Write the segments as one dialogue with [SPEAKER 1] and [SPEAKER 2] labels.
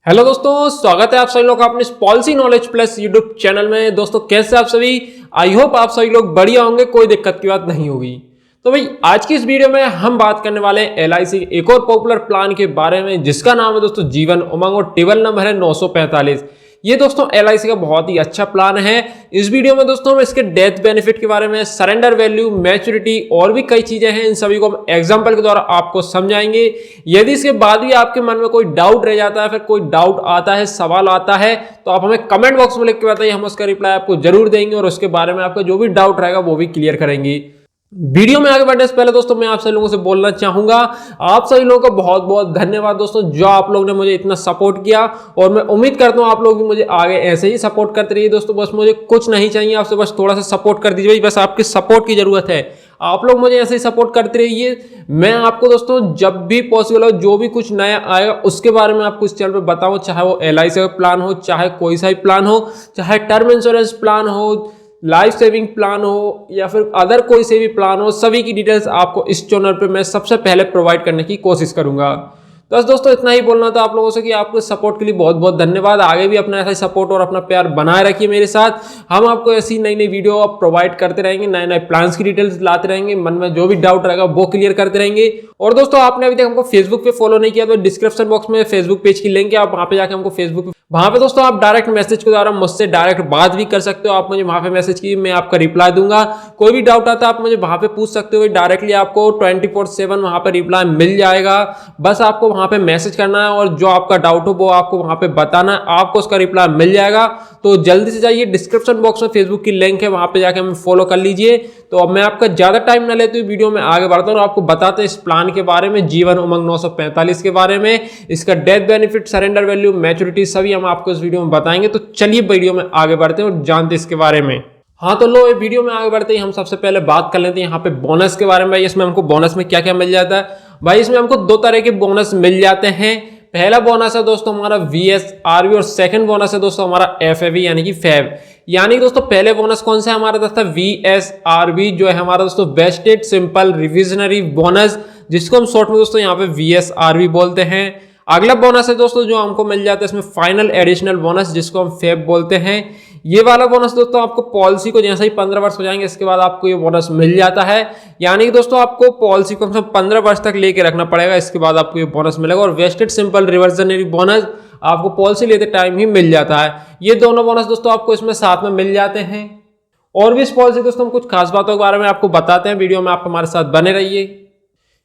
[SPEAKER 1] Hello दोस्तों, स्वागत है आप सभी लोग का अपने policy knowledge plus YouTube channel में। दोस्तों कैसे आप सभी? आई होप आप सभी लोग बढ़िया होंगे, कोई दिक्कत की बात नहीं होगी। तो भाई आज की इस वीडियो में हम बात करने वाले हैं LIC के एक और पॉपुलर प्लान के बारे में जिसका नाम है दोस्तों जीवन उमंग और टेबल नंबर है 945। ये दोस्तों LIC का बहुत ही अच्छा प्लान है। इस वीडियो में दोस्तों हम इसके डेथ बेनिफिट के बारे में, सरेंडर वैल्यू, मैच्योरिटी और भी कई चीजें हैं, इन सभी को हम एग्जांपल के द्वारा आपको समझाएंगे। यदि इसके बाद भी आपके मन में कोई डाउट रह जाता है, फिर कोई डाउट आता है, सवाल आता है, तो आप हमें कमेंट बॉक्स में लिख के बताइए, हम उसका रिप्लाई आपको जरूर देंगे और उसके बारे में आपका जो भी डाउट रहेगा वो भी क्लियर करेंगे। वीडियो में आगे बढ़ने से पहले दोस्तों मैं आप सभी लोगों से बोलना चाहूंगा, आप सभी लोगों का बहुत बहुत धन्यवाद दोस्तों, जो आप लोगों ने मुझे इतना सपोर्ट किया। और मैं उम्मीद करता हूं आप लोग भी मुझे आगे ऐसे ही सपोर्ट करते रहिए दोस्तों। बस मुझे कुछ नहीं चाहिए आपसे, बस थोड़ा सा सपोर्ट कर दीजिए, बस आपकी सपोर्ट की जरूरत है। आप लोग मुझे ऐसे ही सपोर्ट करते रहिए। मैं आपको दोस्तों जब भी पॉसिबल हो, जो भी कुछ नया आएगा उसके बारे में आपको इस चैनल पे बताऊं, चाहे वो LIC का प्लान हो, चाहे कोई सा भी प्लान हो, चाहे टर्म इंश्योरेंस प्लान हो, लाइफ सेविंग प्लान हो या फिर अदर कोई से भी प्लान हो, सभी की डिटेल्स आपको इस चैनल पे मैं सबसे पहले प्रोवाइड करने की कोशिश करूंगा। तो बस दोस्तों इतना ही बोलना था आप लोगों से कि आपके सपोर्ट के लिए बहुत बहुत धन्यवाद। आगे भी अपना ऐसा सपोर्ट और अपना प्यार बनाए रखिए मेरे साथ। हम आपको ऐसी नई नई वीडियो प्रोवाइड करते रहेंगे, नए नए प्लान्स की डिटेल्स लाते रहेंगे, मन में जो भी डाउट रहेगा वो क्लियर करते रहेंगे। और दोस्तों आपने अभी तक हमको फेसबुक पे फॉलो नहीं किया तो डिस्क्रिप्शन बॉक्स में फेसबुक पेज की लिंक है, आप वहां पे जाकर हमको फेसबुक, वहां पे दोस्तों आप डायरेक्ट मैसेज के द्वारा मुझसे डायरेक्ट बात भी कर सकते हो। आप मुझे वहां पे मैसेज कीजिए, मैं आपका रिप्लाई दूंगा। कोई भी डाउट आता है आप मुझे वहां पे पूछ सकते हो, डायरेक्टली आपको 24/7 वहां पे रिप्लाई मिल जाएगा। बस आपको वहां पे मैसेज करना है और जो आपका डाउट हो वो आपको वहां पे बताना है, आपको उसका रिप्लाई मिल जाएगा। तो जल्दी से जाइए, डिस्क्रिप्शन बॉक्स में फेसबुक की लिंक है, वहां पे जाके हमें फॉलो कर लीजिए। तो अब मैं आपका ज्यादा टाइम ना लेते हुए वीडियो में आगे बढ़ता हूं और आपको बताते हैं इस प्लान के बारे में, जीवन उमंग 945 के बारे में, इसका death benefit, surrender value, maturity सभी हम आपको इस वीडियो में बताएंगे। तो चलिए वीडियो में आगे बढ़ते हैं और जानते हैं इसके बारे में। हाँ तो लो, वीडियो में आगे बढ़ते ही हम सबसे पहले बात कर लेते हैं यहाँ पे बोनस के बारे में। भाई इसमें हमको बोनस में क्या क्या मिल जाता है? भाई इसमें हमको दो तरह के बोनस मिल जाते हैं। पहला बोनस है दोस्तों हमारा VSRV और सेकंड बोनस है दोस्तों हमारा FAV यानी कि फैब। यानी दोस्तों पहले बोनस कौन सा है हमारा दोस्तों? VSRV जो है हमारा दोस्तों वेस्टेड सिंपल रिविजनरी बोनस, जिसको हम शॉर्ट में दोस्तों यहाँ पे VSRV बोलते हैं। अगला बोनस है दोस्तों जो हमको मिल जाता है इसमें फाइनल एडिशनल बोनस, जिसको हम फैब बोलते हैं। ये वाला बोनस दोस्तों आपको पॉलिसी को जैसे ही 15 वर्ष हो जाएंगे इसके बाद आपको ये बोनस मिल जाता है। यानी कि दोस्तों आपको पॉलिसी को 15 वर्ष तक लेके रखना पड़ेगा, इसके बाद आपको ये बोनस मिलेगा। और वेस्टेड सिंपल रिवर्जनरी बोनस आपको पॉलिसी लेते टाइम ही मिल जाता है। ये दोनों बोनस दोस्तों आपको इसमें साथ में मिल जाते हैं। और भी इस पॉलिसी दोस्तों हम कुछ खास बातों के बारे में आपको बताते हैं, वीडियो में आप हमारे साथ बने रहिए।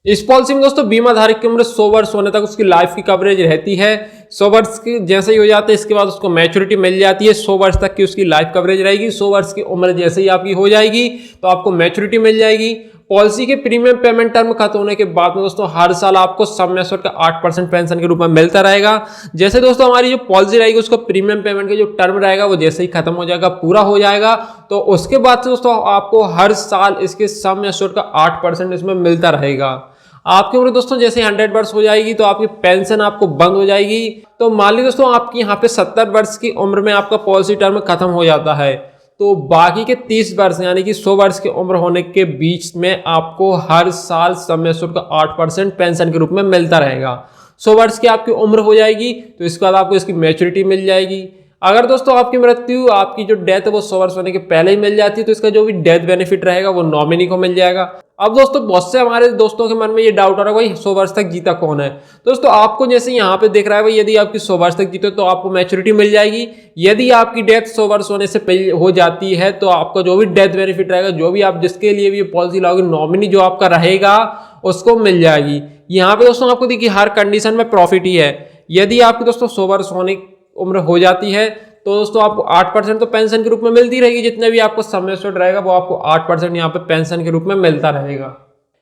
[SPEAKER 1] इस पॉलिसी में दोस्तों बीमा धारक की उम्र 100 वर्ष होने तक उसकी लाइफ की कवरेज रहती है। 100 वर्ष की जैसे ही हो जाते हैं इसके बाद उसको मैच्योरिटी मिल जाती है। 100 वर्ष तक की उसकी लाइफ कवरेज रहेगी। 100 वर्ष की उम्र जैसे ही आपकी हो जाएगी तो आपको मैच्योरिटी मिल जाएगी। पॉलिसी के प्रीमियम पेमेंट टर्म खत्म होने के बाद में दोस्तों हर साल आपको सम एश्योर्ड का 8% पेंशन के रूप में मिलता रहेगा। जैसे दोस्तों हमारी जो पॉलिसी रहेगी उसका प्रीमियम पेमेंट का जो टर्म रहेगा वो जैसे ही खत्म हो जाएगा, पूरा हो जाएगा, तो उसके बाद से दोस्तों आपको हर साल इसके सम एश्योर्ड का 8% इसमें मिलता रहेगा। आपकी उम्र दोस्तों जैसे 100 वर्ष हो जाएगी तो आपकी पेंशन आपको बंद हो जाएगी। तो मान लीजिए दोस्तों आपकी यहाँ पे 70 वर्ष की उम्र में आपका पॉलिसी टर्म खत्म हो जाता है, तो बाकी के 30 वर्ष यानी कि 100 वर्ष की उम्र होने के बीच में आपको हर साल सम एश्योर्ड का 8% पेंशन के रूप में मिलता रहेगा। 100 वर्ष की आपकी उम्र हो जाएगी तो इसके बाद आपको इसकी मैच्योरिटी मिल जाएगी। अगर दोस्तों आपकी मृत्यु, आपकी जो डेथ है वो 100 वर्ष होने के पहले ही मिल जाती है तो इसका जो भी डेथ बेनिफिट रहेगा वो नॉमिनी को मिल जाएगा। अब दोस्तों बहुत से हमारे दोस्तों के मन में ये डाउट आ रहा है भाई 100 वर्ष तक जीता कौन है? दोस्तों आपको जैसे यहाँ पे दिख रहा है भाई, यदि आपकी 100 वर्ष तक जीते तो आपको मैच्योरिटी मिल जाएगी। यदि आपकी डेथ 100 वर्ष होने से पहले हो जाती है तो आपका जो भी डेथ बेनिफिट रहेगा, जो भी आप जिसके लिए भी पॉलिसी लाओगे, नॉमिनी जो आपका रहेगा उसको मिल जाएगी। यहाँ पे दोस्तों आपको देखिए हर कंडीशन में प्रॉफिट ही है। यदि आपकी दोस्तों 100 वर्ष होने उम्र हो जाती है तो दोस्तों आपको 8% तो पेंशन के रूप में मिलती रहेगी। जितने भी आपको सम एश्योर्ड रहेगा वो आपको 8% यहाँ पे पेंशन के रूप में मिलता रहेगा।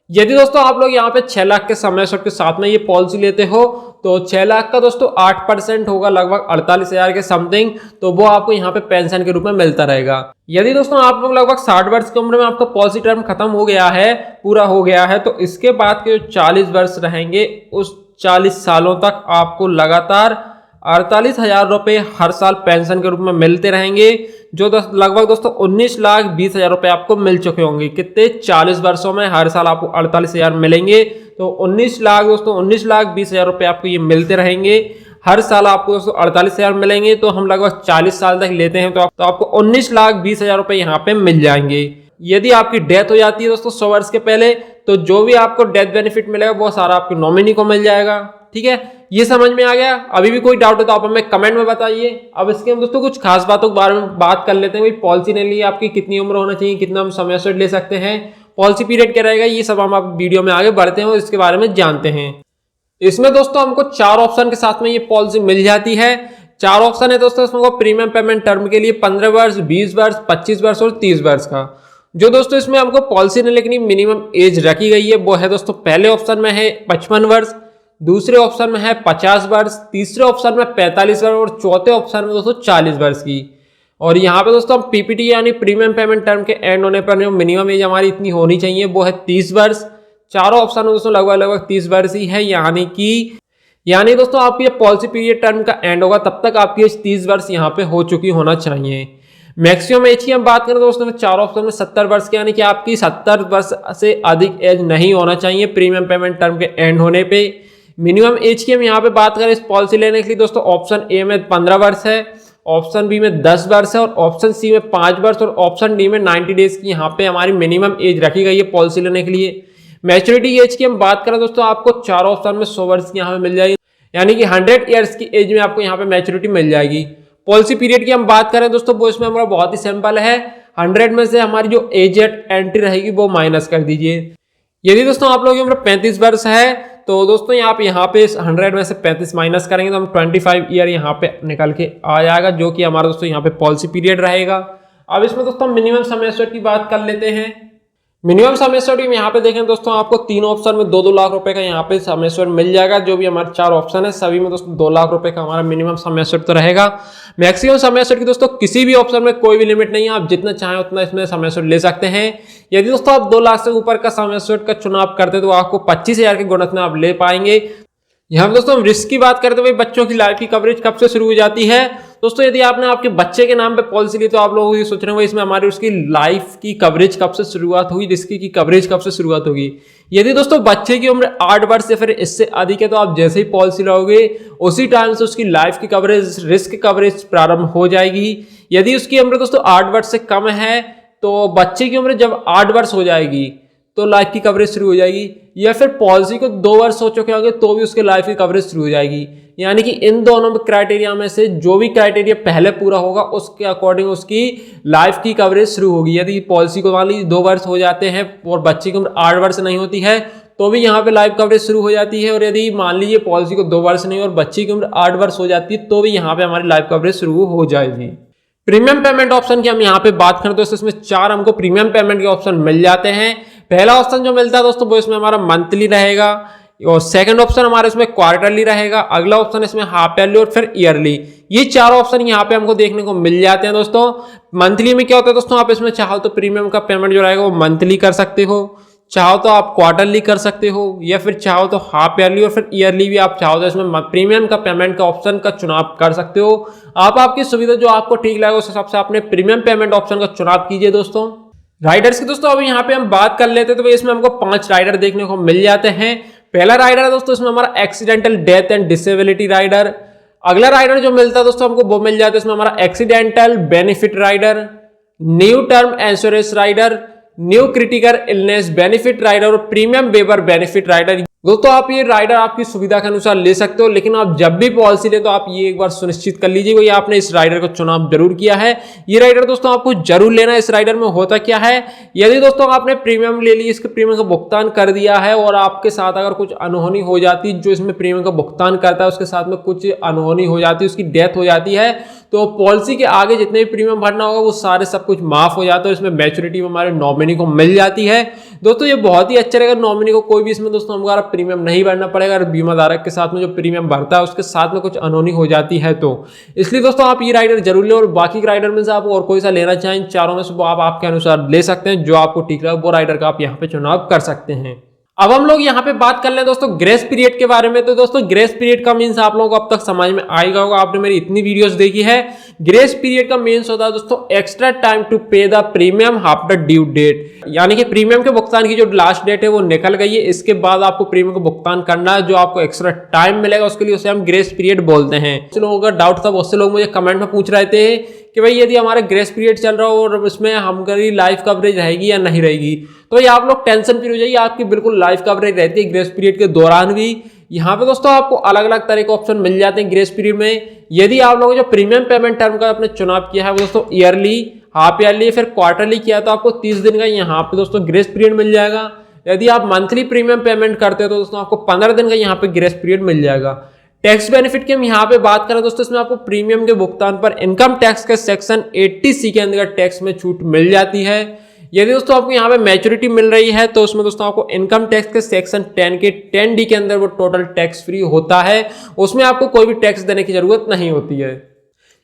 [SPEAKER 1] यदि दोस्तों आप लोग यहाँ पे 6 लाख के सम एश्योर्ड के साथ में ये पॉलिसी लेते हो तो 6 लाख का दोस्तों 8% होगा लगभग 48,000 के समथिंग, तो वो आपको यहाँ पे पेंशन के रूप में मिलता रहेगा। यदि दोस्तों आप लोग लगभग 60 वर्ष की उम्र में आपका पॉलिसी टर्म खत्म हो गया है, पूरा हो गया है, तो इसके बाद के जो 40 वर्ष रहेंगे उस 40 सालों तक आपको लगातार 48,000 रुपये हर साल पेंशन के रूप में मिलते रहेंगे, जो लगभग दोस्तों 19,20,000 रुपये आपको मिल चुके होंगे। कितने? 40 वर्षों में हर साल आपको 48,000 मिलेंगे, तो 19 लाख दोस्तों 19,20,000 रुपये आपको ये मिलते रहेंगे। हर साल आपको दोस्तों 48,000 मिलेंगे, तो हम लगभग 40 साल तक लेते हैं तो आपको 19,20,000 रुपए यहाँ पे मिल जाएंगे। यदि आपकी डेथ हो जाती है दोस्तों 100 वर्ष के पहले, तो जो भी आपको डेथ बेनिफिट मिलेगा वो सारा आपके नॉमिनी को मिल जाएगा। ठीक है, ये समझ में आ गया? अभी भी कोई डाउट है तो आप हमें कमेंट में बताइए। अब इसके हम दोस्तों कुछ खास बातों के बारे में बात कर लेते हैं। भाई पॉलिसी लेने के लिए आपकी कितनी उम्र होना चाहिए, कितना हम समय से ले सकते हैं, पॉलिसी पीरियड क्या रहेगा, ये सब हम आप वीडियो में आगे बढ़ते हैं और इसके बारे में जानते हैं। इसमें दोस्तों हमको 4 ऑप्शन के साथ में ये पॉलिसी मिल जाती है। 4 ऑप्शन है दोस्तों इसमें प्रीमियम पेमेंट टर्म के लिए 15 वर्ष, 20 वर्ष, 25 वर्ष और 30 वर्ष का। जो दोस्तों इसमें हमको पॉलिसी लेने के लिए मिनिमम एज रखी गई है वो है दोस्तों, पहले ऑप्शन में है 55 वर्ष, दूसरे ऑप्शन में है 50 वर्ष, तीसरे ऑप्शन में 45 वर्ष और चौथे ऑप्शन में दोस्तों 40 वर्ष की। और यहाँ पे दोस्तों हम पीपीटी यानी प्रीमियम पेमेंट टर्म के एंड होने पर मिनिमम एज हमारी इतनी होनी चाहिए वो है 30 वर्ष। चारों ऑप्शन में दोस्तों लगभग 30 वर्ष ही है, यानी दोस्तों आपकी पॉलिसी पीरियड टर्म का एंड होगा तब तक आपकी एज 30 वर्ष यहाँ पे हो चुकी होना चाहिए। मैक्सिमम एज की हम बात करें दोस्तों चार ऑप्शन में 70 वर्ष की, यानी कि आपकी 70 वर्ष से अधिक एज नहीं होना चाहिए प्रीमियम पेमेंट टर्म के एंड होने पे। मिनिमम एज की हम यहाँ पे बात करें इस पॉलिसी लेने के लिए दोस्तों, ऑप्शन ए में 15 वर्ष है, ऑप्शन बी में 10 वर्ष है और ऑप्शन सी में 5 वर्ष और ऑप्शन डी में 90 डेज की यहाँ पे हमारी मिनिमम एज रखी गई है पॉलिसी लेने के लिए। मैच्योरिटी एज की हम बात करें दोस्तों, आपको चारों ऑप्शन में 100 वर्ष की यहाँ पे मिल जाएगी, यानी कि 100 ईयर्स की एज में आपको यहाँ पे मैच्योरिटी मिल जाएगी। पॉलिसी पीरियड की हम बात करें दोस्तों, वो इसमें हमारा बहुत ही सिंपल है, 100 में से हमारी जो एज एट एंट्री रहेगी वो माइनस कर दीजिए। यदि दोस्तों आप लोगों की उम्र 35 वर्ष है तो दोस्तों आप यहाँ पे 100 में से 35 माइनस करेंगे तो हम 25 ईयर यहाँ पे निकल के आ जाएगा, जो कि हमारा दोस्तों यहाँ पे पॉलिसी पीरियड रहेगा। अब इसमें दोस्तों मिनिमम सम एश्योर्ड की बात कर लेते हैं। मिनिमम सम एश्योर्ड में यहाँ पे देखें दोस्तों, आपको 3 ऑप्शन में 2-2 लाख रुपए का यहाँ पे सम एश्योर्ड मिल जाएगा। जो भी हमारे 4 ऑप्शन है सभी में दोस्तों 2 लाख रुपए का हमारा मिनिमम सम एश्योर्ड तो रहेगा। मैक्सिमम सम एश्योर्ड की दोस्तों किसी भी ऑप्शन में कोई भी लिमिट नहीं है, आप जितना चाहें उतना इसमें सम एश्योर्ड ले सकते हैं। यदि दोस्तों आप 2 लाख से ऊपर का सम एश्योर्ड का चुनाव करते तो आपको 25,000 के गुणक में आप ले पाएंगे। यहाँ पे दोस्तों हम रिस्क की बात करते हुए बच्चों की लाइफ की कवरेज कब से शुरू हो जाती है दोस्तों, यदि आपने आपके बच्चे के नाम पे पॉलिसी ली तो आप लोग ये सोच रहे होंगे इसमें हमारी उसकी लाइफ की कवरेज कब से शुरुआत होगी, रिस्क की कवरेज कब से शुरुआत होगी। यदि दोस्तों बच्चे की उम्र 8 वर्ष से फिर इससे अधिक है तो आप जैसे ही पॉलिसी लोगे उसी टाइम से उसकी लाइफ की कवरेज, रिस्क कवरेज प्रारंभ हो जाएगी। यदि उसकी उम्र दोस्तों 8 वर्ष से कम है तो बच्चे की उम्र जब 8 वर्ष हो जाएगी तो लाइफ की कवरेज शुरू हो जाएगी, या फिर पॉलिसी को 2 वर्ष हो चुके होंगे तो भी उसके लाइफ की कवरेज शुरू हो जाएगी। यानी कि इन दोनों क्राइटेरिया में से जो भी क्राइटेरिया पहले पूरा होगा उसके अकॉर्डिंग उसकी लाइफ की कवरेज शुरू होगी। यदि पॉलिसी को मान लीजिए 2 वर्ष हो जाते हैं और बच्चे की उम्र 8 वर्ष नहीं होती है तो भी यहाँ पे लाइफ कवरेज शुरू हो जाती है, और यदि मान लीजिए पॉलिसी को 2 वर्ष नहीं और बच्चे की उम्र 8 वर्ष हो जाती है तो भी यहाँ पे हमारी लाइफ कवरेज शुरू हो जाएगी। प्रीमियम पेमेंट ऑप्शन की हम यहाँ पे बात करें तो इसमें 4 हमको प्रीमियम पेमेंट के ऑप्शन मिल जाते हैं। पहला ऑप्शन जो मिलता है दोस्तों वो इसमें हमारा मंथली रहेगा, और सेकंड ऑप्शन हमारा इसमें क्वार्टरली रहेगा, अगला ऑप्शन इसमें हाफ ईयरली और फिर ईयरली। ये 4 ऑप्शन यहाँ पे हमको देखने को मिल जाते हैं दोस्तों। मंथली में क्या होता है दोस्तों, आप इसमें चाहो तो प्रीमियम का पेमेंट जो रहेगा वो मंथली कर सकते हो, चाहो तो आप क्वार्टरली कर सकते हो, या फिर चाहो तो हाफ ईयरली और फिर ईयरली भी आप चाहो तो इसमें प्रीमियम का पेमेंट का ऑप्शन का चुनाव कर सकते हो। आप आपकी सुविधा जो आपको ठीक लगे उस हिसाब से आपने प्रीमियम पेमेंट ऑप्शन का चुनाव कीजिए दोस्तों। राइडर्स की दोस्तों अभी यहाँ पे हम बात कर लेते हैं तो इसमें हमको 5 राइडर देखने को मिल जाते हैं। पहला राइडर है दोस्तों इसमें हमारा accidental death and disability rider. अगला राइडर जो मिलता है दोस्तों हमको वो मिल जाता है इसमें हमारा accidental benefit rider, new term insurance rider, new critical illness benefit rider और प्रीमियम वेबर बेनिफिट राइडर। दोस्तों आप ये राइडर आपकी सुविधा के अनुसार ले सकते हो, लेकिन आप जब भी पॉलिसी ले तो आप ये एक बार सुनिश्चित कर लीजिए कि आपने इस राइडर को चुनाव जरूर किया है। ये राइडर दोस्तों आपको जरूर लेना है। इस राइडर में होता क्या है, यदि दोस्तों आपने प्रीमियम ले ली, इसके प्रीमियम का भुगतान कर दिया है और आपके साथ अगर कुछ अनहोनी हो जाती, जो इसमें प्रीमियम का भुगतान करता है उसके साथ में कुछ अनहोनी हो जाती है, उसकी डेथ हो जाती है, तो पॉलिसी के आगे जितने भी प्रीमियम भरना होगा वो सारे सब कुछ माफ हो जाता है। इसमें मैच्योरिटी हमारे नॉमिनी को मिल जाती है। दोस्तों ये बहुत ही अच्छा रहेगा, नॉमिनी को कोई भी इसमें दोस्तों हमारा प्रीमियम नहीं भरना पड़ेगा। अगर बीमा धारक के साथ में जो प्रीमियम भरता है उसके साथ में कुछ अनहोनी हो जाती है तो इसलिए दोस्तों आप ये राइडर जरूर लें। और बाकी राइडर में से आप और कोई सा लेना चाहें चारों में से वो आप आपके अनुसार ले सकते हैं, जो आपको ठीक लगे वो राइडर का आप यहाँ पे चुनाव कर सकते हैं। अब हम लोग यहाँ पे बात कर लें दोस्तों ग्रेस पीरियड के बारे में। तो दोस्तों ग्रेस पीरियड का मीन्स आप लोगों को अब तक समझ में आएगा होगा, आपने मेरी इतनी वीडियोस देखी है। ग्रेस पीरियड का मीन्स होता है दोस्तों extra time to pay the premium after due date, यानी कि प्रीमियम के भुगतान की जो लास्ट डेट है वो निकल गई है, इसके बाद आपको प्रीमियम का भुगतान करना है, जो आपको एक्स्ट्रा टाइम मिलेगा उसके लिए उसे हम ग्रेस पीरियड बोलते हैं। कुछ लोगों का डाउट था, बहुत से लोग मुझे कमेंट में पूछ रहे थे कि भाई यदि हमारा ग्रेस पीरियड चल रहा हो और उसमें हमारी लाइफ कवरेज रहेगी या नहीं रहेगी, तो ये आप लोग टेंशन फ्री हो जाइए, आपकी बिल्कुल लाइफ कवरेज रहती है ग्रेस पीरियड के दौरान भी। यहाँ पे दोस्तों आपको अलग अलग तरह के ऑप्शन मिल जाते हैं ग्रेस पीरियड में। यदि आप लोगों जो प्रीमियम पेमेंट टर्म का आपने चुनाव किया है वो दोस्तों ईयरली, हाफ ईयरली, फिर क्वार्टरली किया तो आपको 30 दिन का यहाँ पे दोस्तों ग्रेस पीरियड मिल जाएगा। यदि आप मंथली प्रीमियम पेमेंट करते हो तो दोस्तों आपको 15 दिन का यहाँ पे ग्रेस पीरियड मिल जाएगा। टैक्स बेनिफिट की हम यहाँ पे बात करें दोस्तों, इसमें आपको प्रीमियम के भुगतान पर इनकम टैक्स के सेक्शन 80C के अंदर टैक्स में छूट मिल जाती है। यदि दोस्तों आपको यहाँ पे मैच्योरिटी मिल रही है तो उसमें दोस्तों आपको इनकम टैक्स के सेक्शन 10 के 10D के अंदर वो टोटल टैक्स फ्री होता है, उसमें आपको कोई भी टैक्स देने की जरूरत नहीं होती है।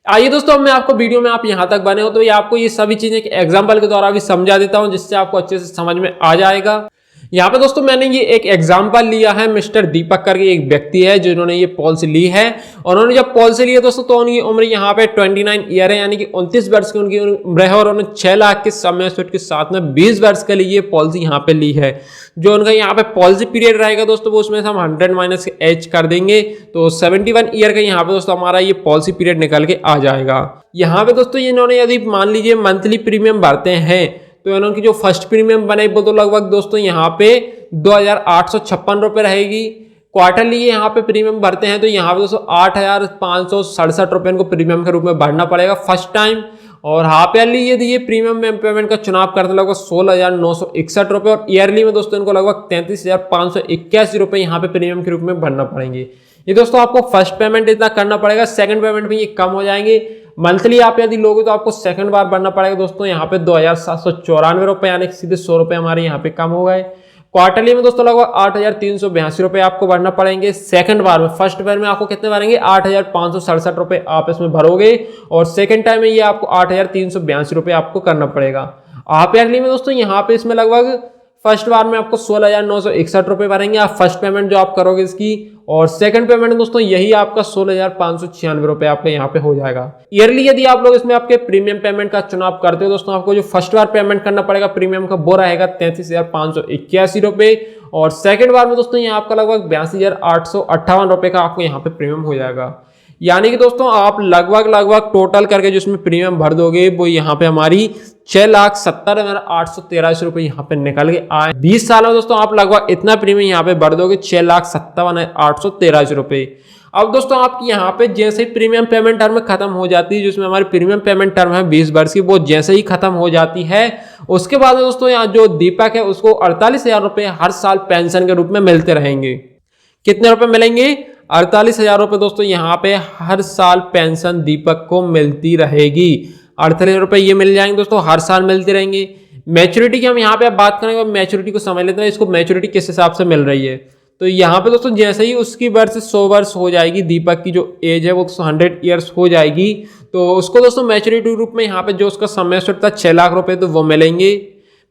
[SPEAKER 1] आइए दोस्तों, अब मैं आपको वीडियो में आप यहाँ तक बने हो तो ये आपको ये सभी चीजें एक एग्जाम्पल के द्वारा भी समझा देता हूँ, जिससे आपको अच्छे से समझ में आ जाएगा। यहाँ पे दोस्तों मैंने ये एक एग्जाम्पल लिया है, मिस्टर दीपक करके एक व्यक्ति है जिन्होंने ये पॉलिसी ली है। और उन्होंने जब पॉलिसी ली है दोस्तों तो उनकी उम्र यहाँ पे 29 ईयर है, यानी कि 29 वर्ष की उनकी उम्र है, और उन्होंने 6 लाख के समय के साथ में 20 वर्ष के लिए ये पॉलिसी यहाँ पे ली है। जो उनका यहाँ पे पॉलिसी पीरियड रहेगा दोस्तों वो उसमें से हम 100 माइनस एज कर देंगे तो 71 ईयर का यहाँ पे दोस्तों हमारा ये पॉलिसी पीरियड निकल के आ जाएगा। यहाँ पे दोस्तों इन्होंने यदि मान लीजिए मंथली प्रीमियम भरते हैं तो इन्होंने जो फर्स्ट प्रीमियम बने वो तो लगभग दोस्तों यहाँ पे 2,856 रुपये रहेगी। क्वार्टरली यहाँ पे प्रीमियम भरते हैं तो यहाँ पे दोस्तों 8,567 रुपये इनको प्रीमियम के रूप में भरना पड़ेगा फर्स्ट टाइम। और हाफ ईयरली यदि ये प्रीमियम पेमेंट का चुनाव करते लगभग 16,961 रुपये, और ईयरली में दोस्तों इनको लगभग 33,581 रुपये यहाँ पे प्रीमियम के रूप में भरना पड़ेंगे। ये दोस्तों आपको फर्स्ट पेमेंट इतना करना पड़ेगा, सेकंड पेमेंट में ये कम हो जाएंगे। मंथली आप यदि लोगे तो आपको सेकंड बार भरना पड़ेगा दोस्तों यहाँ पे 2,794 रुपये, यानी सीधे 100 रुपये हमारे यहाँ पे कम हो गए। क्वार्टरली में दोस्तों लगभग 8,382 रुपये आपको भरना पड़ेंगे सेकंड बार में। फर्स्ट बार में आपको कितने भरेंगे 8,567 रुपये आप इसमें भरोगे, और सेकंड टाइम में ये आपको 8,382 रुपये आपको करना पड़ेगा। हाफ ईयरली में दोस्तों यहाँ पे इसमें लगभग फर्स्ट बार में आपको 16,961 रुपये भरेंगे आप फर्स्ट पेमेंट जो आप करोगे इसकी, और सेकंड पेमेंट दोस्तों यही आपका 16,596 रुपये आपका यहाँ पे हो जाएगा। ईयरली यदि आप लोग इसमें आपके प्रीमियम पेमेंट का चुनाव करते हो दोस्तों आपको जो फर्स्ट बार पेमेंट करना पड़ेगा प्रीमियम का वो रहेगा 33,581 रुपये, और सेकंड बार में दोस्तों यहाँ आपका लगभग 82,858 रुपये का आपको यहाँ पे प्रीमियम हो जाएगा। यानी कि दोस्तों आप लगभग टोटल करके जो इसमें प्रीमियम भर दोगे वो यहाँ पे हमारी 6,70,883 रुपये यहाँ पे निकल के आए। 20 साल में दोस्तों आप लगभग इतना प्रीमियम यहाँ पे भर दोगे 6,57,883 रुपये। अब दोस्तों आपकी यहाँ पे जैसे ही प्रीमियम पेमेंट टर्म खत्म हो जाती है, जिसमें हमारी प्रीमियम पेमेंट टर्म है 20 वर्ष की, वो जैसे ही खत्म हो जाती है उसके बाद दोस्तों यहाँ जो दीपक है उसको 48,000 रुपये हर साल पेंशन के रूप में मिलते रहेंगे। कितने रुपए मिलेंगे 48,000 रुपये दोस्तों यहाँ पे हर साल पेंशन दीपक को मिलती रहेगी। 48,000 रुपये ये मिल जाएंगे दोस्तों, हर साल मिलती रहेंगी। मैच्योरिटी की हम यहाँ पे बात करेंगे, मैच्योरिटी को समझ लेते हैं इसको मैच्योरिटी किस हिसाब से मिल रही है। तो यहाँ पे दोस्तों जैसे ही उसकी वर्ष 100 वर्ष हो जाएगी, दीपक की जो एज है वो 100 ईयर्स हो जाएगी, तो उसको दोस्तों मैच्योरिटी रूप में यहाँ पे जो उसका समय था 6 लाख रुपए तो वो मिलेंगे।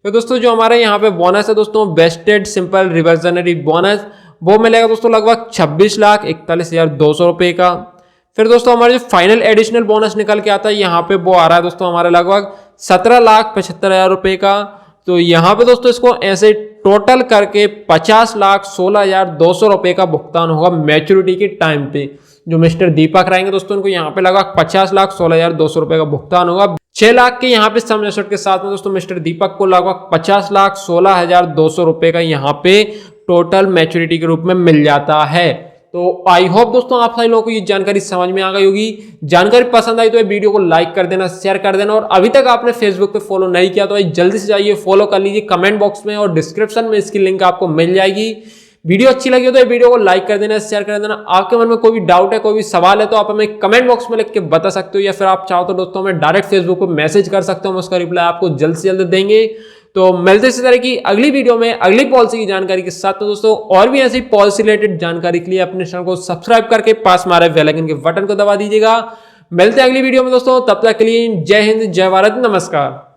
[SPEAKER 1] तो दोस्तों जो हमारे यहाँ पे बोनस है दोस्तों वेस्टेड सिंपल रिवर्जनरी बोनस, वो मिलेगा दोस्तों लगभग 26,41,200 रुपये का। फिर दोस्तों हमारे जो फाइनल एडिशनल बोनस निकल के आता है यहाँ पे वो आ रहा है दोस्तों हमारे लगभग 17,75,000 रुपये का। तो यहाँ पे दोस्तों इसको ऐसे टोटल करके 50,16,200 रुपये का भुगतान होगा मैच्योरिटी के टाइम पे। जो मिस्टर दीपक रहेंगे दोस्तों उनको यहाँ पे लगभग 50,16,200 रुपये का भुगतान होगा। 6 लाख के यहाँ पे सम एश्योर्ड के साथ में दोस्तों मिस्टर दीपक को लगभग 50,16,200 रुपये का यहाँ पे टोटल मैच्योरिटी के रूप में मिल जाता है। तो आई होप दोस्तों आप सभी लोगों को ये जानकारी समझ में आ गई होगी। जानकारी पसंद आई तो ये वीडियो को लाइक कर देना, शेयर कर देना, और अभी तक आपने फेसबुक पे फॉलो नहीं किया तो जल्दी से जाइए फॉलो कर लीजिए। कमेंट बॉक्स में और डिस्क्रिप्शन में इसकी लिंक आपको मिल जाएगी। वीडियो अच्छी लगी हो तो ये वीडियो को लाइक कर देना, शेयर कर देना। आपके मन में कोई भी डाउट है, कोई भी सवाल है तो आप हमें कमेंट बॉक्स में लिख के बता सकते हो, या फिर आप चाहो तो दोस्तों हमें डायरेक्ट फेसबुक पर मैसेज कर सकते हो, हम उसका रिप्लाई आपको जल्द से जल्द देंगे। तो मिलते इसी तरह की अगली वीडियो में अगली पॉलिसी की जानकारी के साथ। तो दोस्तों और भी ऐसी पॉलिसी रिलेटेड जानकारी के लिए अपने चैनल को सब्सक्राइब करके पास में आ रहे बेल आइकन के बटन को दबा दीजिएगा। मिलते हैं अगली वीडियो में दोस्तों, तब तक के लिए जय हिंद, जय भारत, नमस्कार।